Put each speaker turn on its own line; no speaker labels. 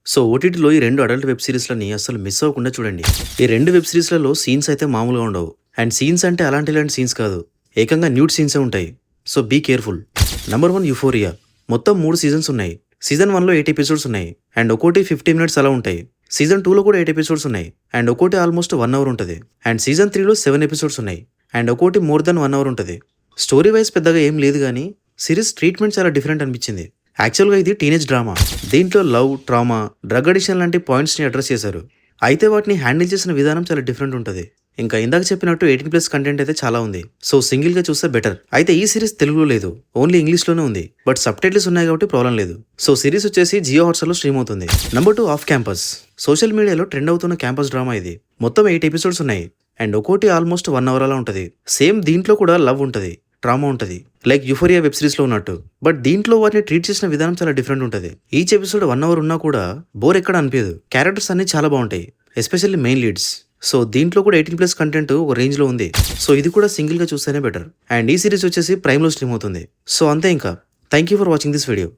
So ఓటీటీలో ఈ 2 adult web సీరీస్‌లని అస్సలు మిస్ అవ్వకుండా చూడండి. ఈ 2 వెబ్ సీరీస్‌లలో సీన్స్ అయితే మామూలుగా ఉండవు. అండ్ సీన్స్ అంటే అలాంటి సీన్స్ కాదు. ఏకంగా న్యూడ్ సీన్సే ఉంటాయి. So be careful. Number 1 Euphoria. మొత్తం 3 సీజన్స్ ఉన్నాయి. సీజన్ 1లో 8 ఎపిసోడ్స్ ఉన్నాయి. అండ్ ఒక్కోటి 50 మినిట్స్ అలా ఉంటాయి. సీజన్ 2లో కూడా 8 ఎపిసోడ్స్ ఉన్నాయి. అండ్ ఒక్కోటి ఆల్మోస్ట్ 1 అవర్ ఉంటది. అండ్ సీజన్ 3లో 7 ఎపిసోడ్స్ ఉన్నాయి. అండ్ ఒక్కోటి మోర్ దెన్ 1 అవర్ ఉంటది. స్టోరీ వైస్ పెద్దగా ఏం లేదు గానీ సిరీస్ ట్రీట్మెంట్ చాలా డిఫరెంట్ అనిపించింది. యాక్చువల్‌గా ఇది టీనేజ్ డ్రామా. దీంట్లో లవ్, ట్రామా, డ్రగ్ అడిక్షన్ లాంటి పాయింట్స్‌ని అడ్రెస్ చేశారు. అయితే వాటిని హ్యాండిల్ చేసిన విధానం చాలా డిఫరెంట్ ఉంటది. ఇంకా ఇందాక చెప్పినట్టు 18+ కంటెంట్ అయితే చాలా ఉంది. సో సింగిల్‌గా చూస్తే బెటర్. అయితే ఈ సిరీస్ తెలుగులో లేదు. ఓన్లీ ఇంగ్లీష్‌లోనే ఉంది. బట్ సబ్‌టైటిల్స్ ఉన్నాయి కాబట్టి ప్రాబ్లం లేదు. సో సిరీస్ వచ్చేసి జియో హాట్‌స్టార్‌లో స్ట్రీమ్ అవుతుంది. Number 2 off campus. సోషల్ మీడియాలో ట్రెండ్ అవుతున్న క్యాంపస్ డ్రామా ఇది. మొత్తం 8 ఎపిసోడ్స్ ఉన్నాయి. అండ్ ఒక్కోటి ఆల్మోస్ట్ 1 అవర్ అలా ఉంటది. సేమ్ దీంట్లో కూడా లవ్ ఉంటది. ట్రామా ఉంటది. లైక్ యుఫోరియా వెబ్ సిరీస్‌లో ఉన్నట్టు. బట్ దీంట్లో వాటిని ట్రీట్ చేసిన విధానం చాలా డిఫరెంట్ ఉంటది. ఈచ్ ఎపిసోడ్ 1 అవర్ ఉన్నా కూడా బోర్ ఎక్కడ అనిపియదు. క్యారెక్టర్స్ అన్ని చాలా బాగుంటాయి. Especially main leads. సో దీంట్లో కూడా 18+ కంటెంట్ ఒక రేంజ్‌లో ఉంది. సో ఇది కూడా సింగిల్‌గా చూస్తేనే బెటర్. అండ్ ఈ సిరీస్ వచ్చేసి ప్రైమ్‌లో స్ట్రీమ్ అవుతుంది. సో అంతే ఇంకా. Thank you for watching this video.